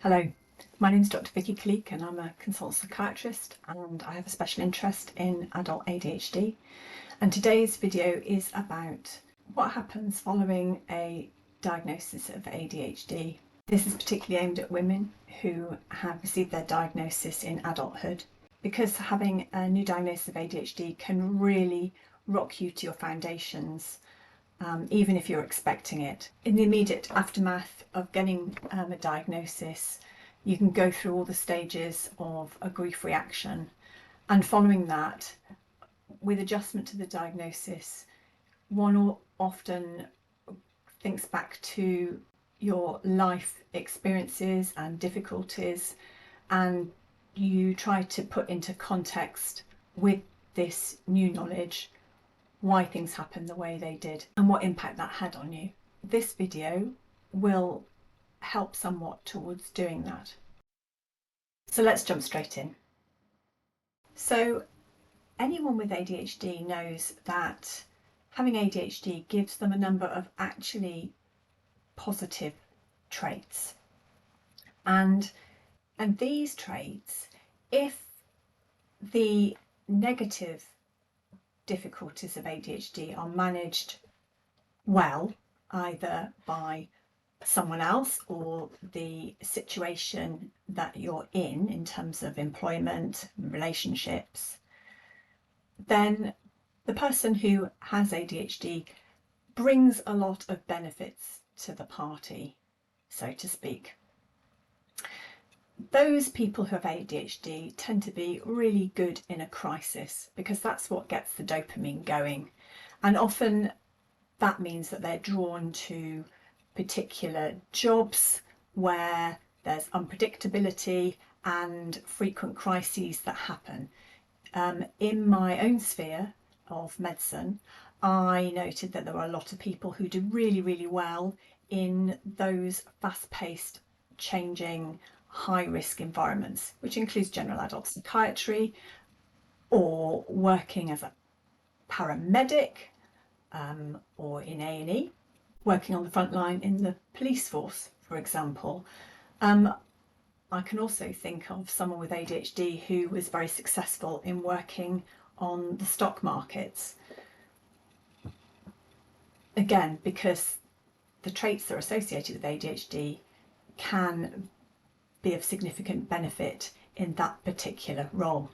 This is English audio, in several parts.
Hello, my name is Dr. Vicky Cleek and I'm a consultant psychiatrist and I have a special interest in adult ADHD. And today's video is about what happens following a diagnosis of ADHD. This is particularly aimed at women who have received their diagnosis in adulthood, because having a new diagnosis of ADHD can really rock you to your foundations. Even if you're expecting it. In the immediate aftermath of getting a diagnosis, you can go through all the stages of a grief reaction, and following that, with adjustment to the diagnosis, one often thinks back to your life experiences and difficulties, and you try to put into context with this new knowledge why things happened the way they did and what impact that had on you. This video will help somewhat towards doing that. So let's jump straight in. So anyone with ADHD knows that having ADHD gives them a number of actually positive traits. And these traits, if the negative difficulties of ADHD are managed well, either by someone else or the situation that you're in terms of employment, relationships, then the person who has ADHD brings a lot of benefits to the party, so to speak. Those people who have ADHD tend to be really good in a crisis, because that's what gets the dopamine going, and often that means that they're drawn to particular jobs where there's unpredictability and frequent crises that happen. In my own sphere of medicine, I noted that there were a lot of people who do really, really well in those fast-paced, changing, high-risk environments, which includes general adult psychiatry or working as a paramedic or in A&E, working on the front line in the police force, for example. I can also think of someone with ADHD who was very successful in working on the stock markets. Again, because the traits that are associated with ADHD can be of significant benefit in that particular role.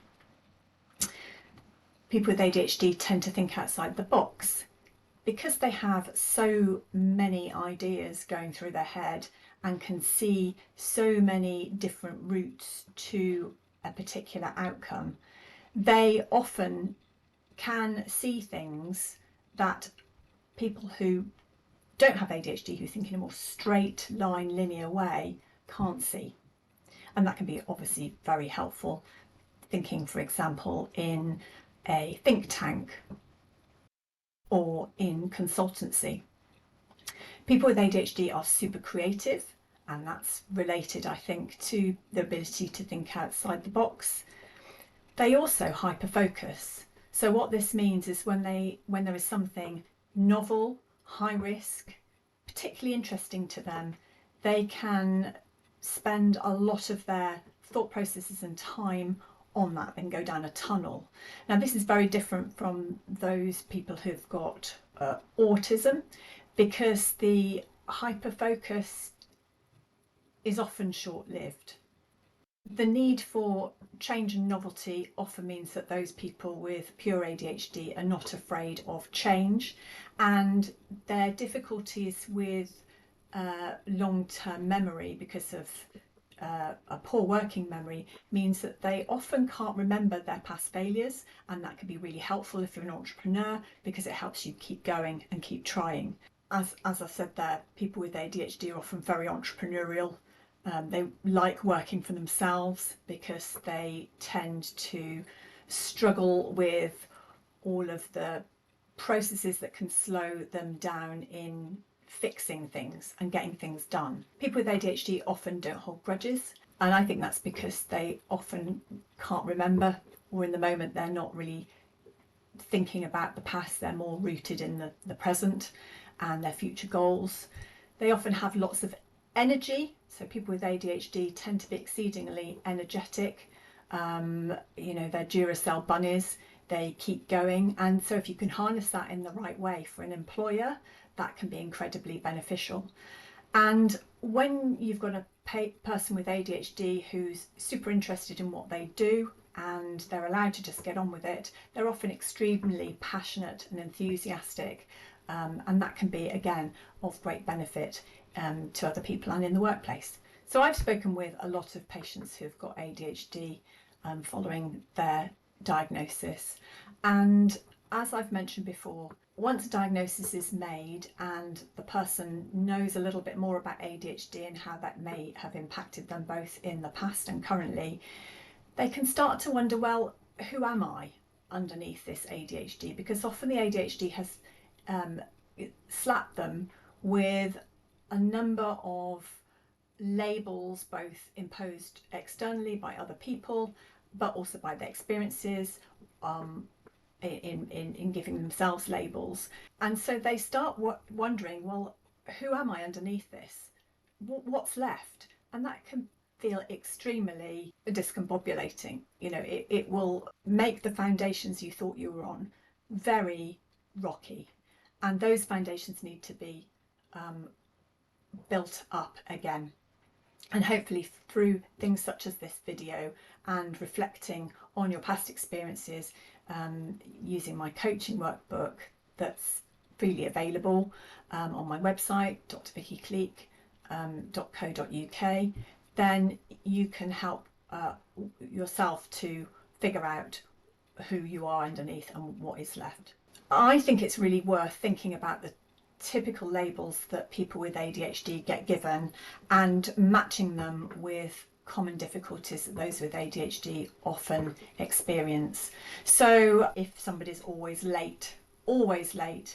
People with ADHD tend to think outside the box, because they have so many ideas going through their head and can see so many different routes to a particular outcome. They often can see things that people who don't have ADHD, who think in a more straight line, linear way, can't see. And that can be obviously very helpful, thinking, for example, in a think tank or in consultancy. People with ADHD are super creative, and that's related, I think, to the ability to think outside the box. They also hyper-focus. So what this means is when there is something novel, high risk, particularly interesting to them, they can spend a lot of their thought processes and time on that, then go down a tunnel. Now, this is very different from those people who've got autism, because the hyper-focus is often short-lived. The need for change and novelty often means that those people with pure ADHD are not afraid of change, and their difficulties with long-term memory, because of a poor working memory, means that they often can't remember their past failures, and that can be really helpful if you're an entrepreneur, because it helps you keep going and keep trying. As I said there, people with ADHD are often very entrepreneurial. They like working for themselves because they tend to struggle with all of the processes that can slow them down in fixing things and getting things done. People with ADHD often don't hold grudges, and I think that's because they often can't remember, or in the moment they're not really thinking about the past, they're more rooted in the present and their future goals. They often have lots of Energy, so people with ADHD tend to be exceedingly energetic. They're Duracell bunnies, they keep going. And so if you can harness that in the right way for an employer, that can be incredibly beneficial. And when you've got a person with ADHD who's super interested in what they do and they're allowed to just get on with it, they're often extremely passionate and enthusiastic. And that can be, again, of great benefit to other people and in the workplace. So I've spoken with a lot of patients who've got ADHD following their diagnosis. And as I've mentioned before, once a diagnosis is made and the person knows a little bit more about ADHD and how that may have impacted them both in the past and currently, they can start to wonder, well, who am I underneath this ADHD? Because often the ADHD has slapped them with a number of labels, both imposed externally by other people, but also by their experiences, in giving themselves labels. And so they start wondering, well, who am I underneath this? What's left? And that can feel extremely discombobulating. It will make the foundations you thought you were on very rocky. And those foundations need to be built up again. And hopefully through things such as this video and reflecting on your past experiences, using my coaching workbook that's freely available on my website, drvickycleek.co.uk, then you can help yourself to figure out who you are underneath and what is left. I think it's really worth thinking about the typical labels that people with ADHD get given and matching them with common difficulties that those with ADHD often experience. So if somebody's always late,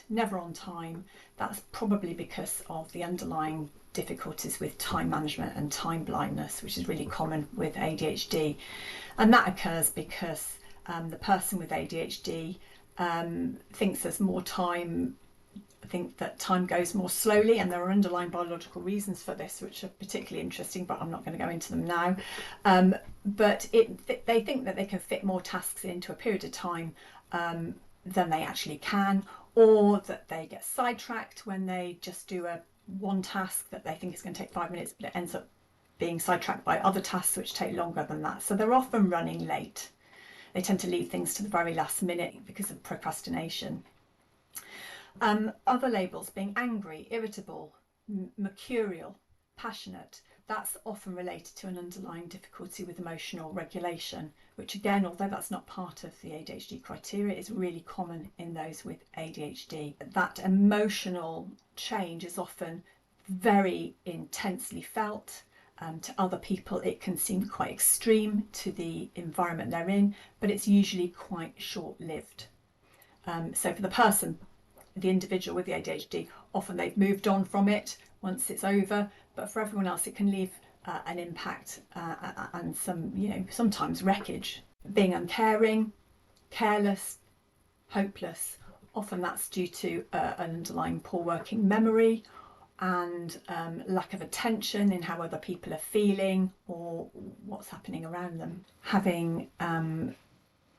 never on time, that's probably because of the underlying difficulties with time management and time blindness, which is really common with ADHD. And that occurs because the person with ADHD thinks there's more time, think that time goes more slowly, and there are underlying biological reasons for this which are particularly interesting, but I'm not going to go into them now. But they think that they can fit more tasks into a period of time than they actually can, or that they get sidetracked when they just do one task that they think is going to take 5 minutes, but it ends up being sidetracked by other tasks which take longer than that. So they're often running late. They tend to leave things to the very last minute because of procrastination. Other labels being angry, irritable, mercurial, passionate, that's often related to an underlying difficulty with emotional regulation, which again, although that's not part of the ADHD criteria, is really common in those with ADHD. That emotional change is often very intensely felt. To other people it can seem quite extreme to the environment they're in, but it's usually quite short-lived. So for the person, the individual with the ADHD, often they've moved on from it once it's over, but for everyone else it can leave an impact and sometimes wreckage. Being uncaring, careless, hopeless, often that's due to an underlying poor working memory and lack of attention in how other people are feeling or what's happening around them. Having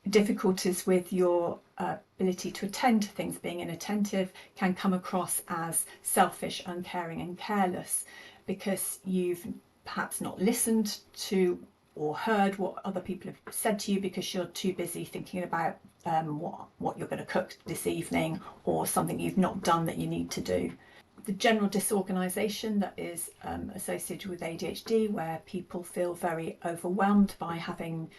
difficulties with your ability to attend to things, being inattentive, can come across as selfish, uncaring and careless because you've perhaps not listened to or heard what other people have said to you because you're too busy thinking about what you're going to cook this evening or something you've not done that you need to do. The general disorganisation that is associated with ADHD, where people feel very overwhelmed by having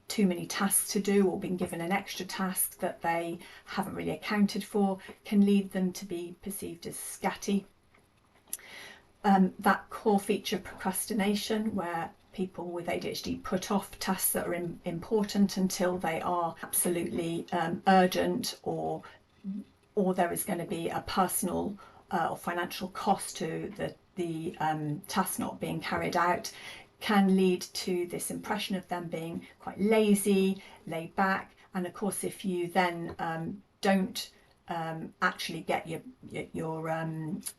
too many tasks to do or being given an extra task that they haven't really accounted for, can lead them to be perceived as scatty. That core feature of procrastination, where people with ADHD put off tasks that are important until they are absolutely urgent, or there is going to be a personal or financial cost to the task not being carried out, can lead to this impression of them being quite lazy, laid back. And of course, if you then don't actually get your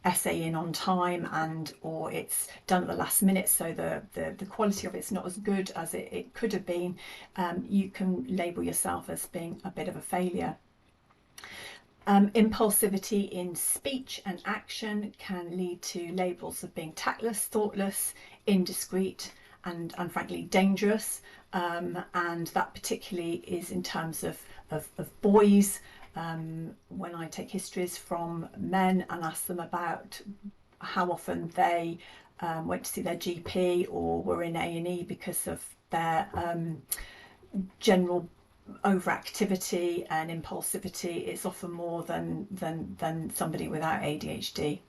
essay in on time, and or it's done at the last minute, so the quality of it's not as good as it could have been, you can label yourself as being a bit of a failure. Impulsivity in speech and action can lead to labels of being tactless, thoughtless, indiscreet, and frankly dangerous, and that particularly is in terms of boys. When I take histories from men and ask them about how often they went to see their GP or were in A&E because of their general overactivity and impulsivity, it's often more than somebody without ADHD.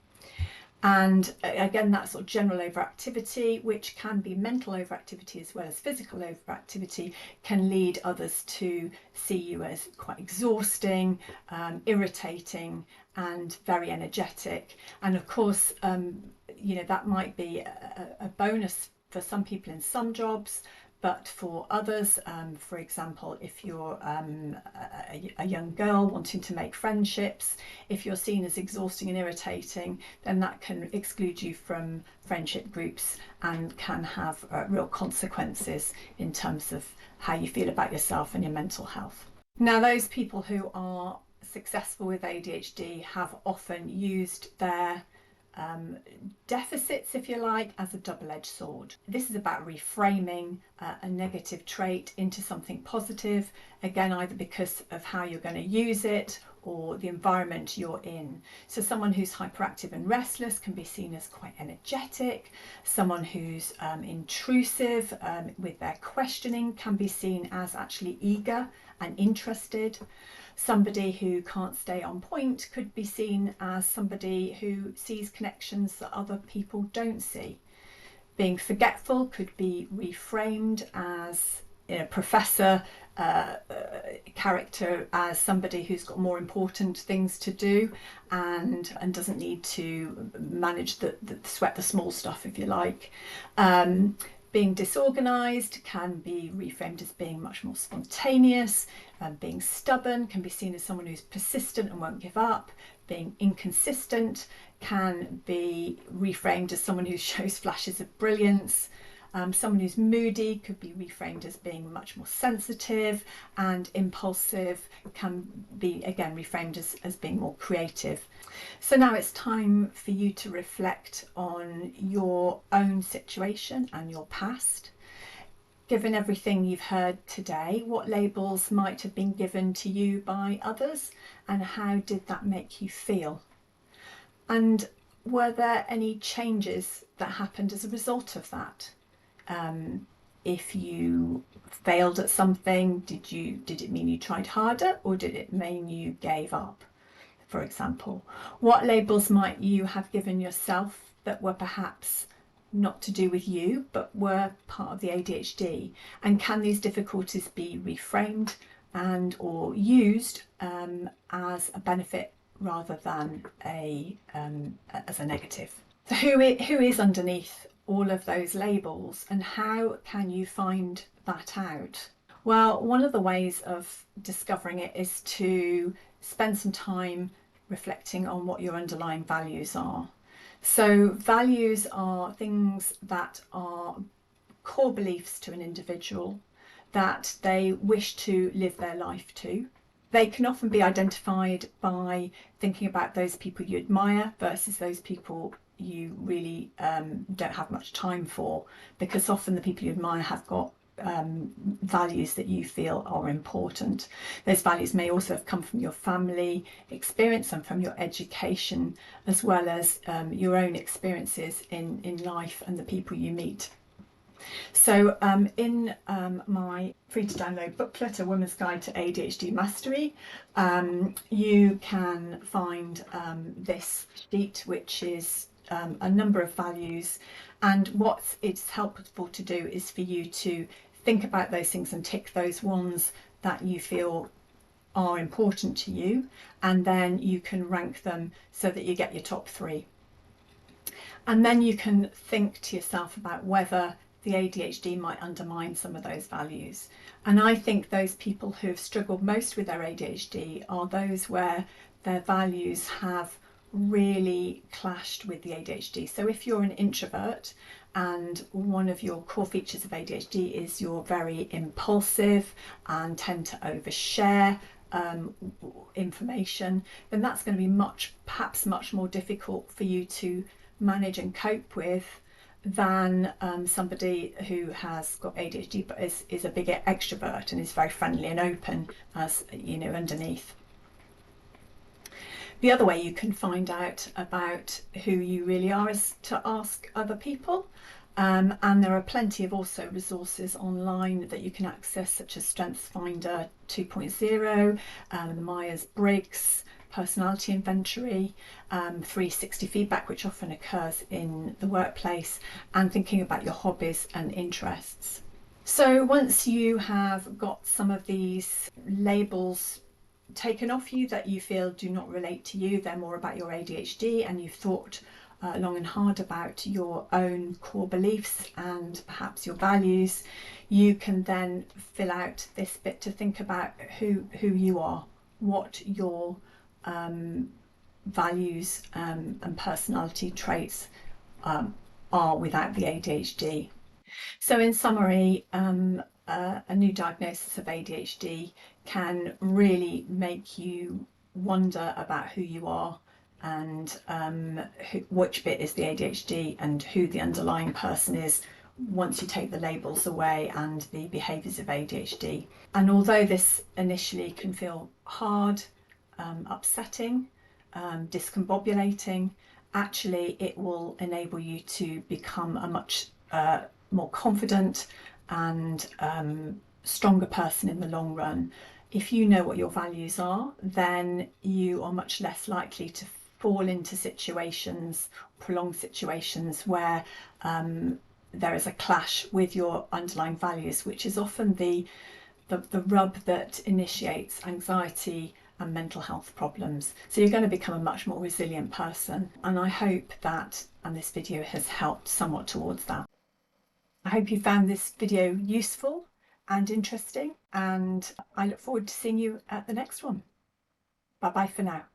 And again, that sort of general overactivity, which can be mental overactivity as well as physical overactivity, can lead others to see you as quite exhausting, irritating, and very energetic. And of course, that might be a bonus for some people in some jobs, but for others, for example, if you're a young girl wanting to make friendships, if you're seen as exhausting and irritating, then that can exclude you from friendship groups and can have real consequences in terms of how you feel about yourself and your mental health. Now, those people who are successful with ADHD have often used their deficits, if you like, as a double-edged sword. This is about reframing a negative trait into something positive, again, either because of how you're going to use it or the environment you're in. So someone who's hyperactive and restless can be seen as quite energetic. Someone who's intrusive with their questioning can be seen as actually eager and interested. Somebody who can't stay on point could be seen as somebody who sees connections that other people don't see. Being forgetful could be reframed as professor character as somebody who's got more important things to do and doesn't need to manage the sweat the small stuff, if you like. Being disorganized can be reframed as being much more spontaneous. Being stubborn can be seen as someone who's persistent and won't give up. Being inconsistent can be reframed as someone who shows flashes of brilliance. Someone who's moody could be reframed as being much more sensitive, and impulsive can be again reframed as being more creative. So now it's time for you to reflect on your own situation and your past. Given everything you've heard today, what labels might have been given to you by others, and how did that make you feel? And were there any changes that happened as a result of that? If you failed at something, did it mean you tried harder, or did it mean you gave up, for example? What labels might you have given yourself that were perhaps not to do with you, but were part of the ADHD? And can these difficulties be reframed and or used as a benefit rather than as a negative? So who is underneath all of those labels, and how can you find that out? Well, one of the ways of discovering it is to spend some time reflecting on what your underlying values are. So values are things that are core beliefs to an individual that they wish to live their life to. They can often be identified by thinking about those people you admire versus those people you really don't have much time for, because often the people you admire have got values that you feel are important. Those values may also have come from your family experience and from your education, as well as your own experiences in life and the people you meet. So in my free to download booklet, A Woman's Guide to ADHD Mastery, you can find this sheet, which is a number of values, and what it's helpful to do is for you to think about those things and tick those ones that you feel are important to you, and then you can rank them so that you get your top 3. And then you can think to yourself about whether the ADHD might undermine some of those values. And I think those people who have struggled most with their ADHD are those where their values have really clashed with the ADHD. So if you're an introvert and one of your core features of ADHD is you're very impulsive and tend to overshare information, then that's going to be perhaps much more difficult for you to manage and cope with than somebody who has got ADHD but is a bigger extrovert and is very friendly and open, as you know, underneath. The other way you can find out about who you really are is to ask other people. And there are plenty of also resources online that you can access, such as StrengthsFinder 2.0, the Myers-Briggs personality inventory, 360 feedback, which often occurs in the workplace, and thinking about your hobbies and interests. So once you have got some of these labels taken off you that you feel do not relate to you, they're more about your ADHD, and you've thought long and hard about your own core beliefs and perhaps your values, you can then fill out this bit to think about who you are, what your values and personality traits are without the ADHD. So in summary, a new diagnosis of ADHD can really make you wonder about who you are and which bit is the ADHD and who the underlying person is once you take the labels away and the behaviours of ADHD. And although this initially can feel hard, upsetting, discombobulating, actually it will enable you to become a much more confident and stronger person in the long run. If you know what your values are, then you are much less likely to fall into situations, prolonged situations where there is a clash with your underlying values, which is often the rub that initiates anxiety and mental health problems. So you're going to become a much more resilient person, and I hope that this video has helped somewhat towards that. I hope you found this video useful and interesting, and I look forward to seeing you at the next one. Bye bye for now.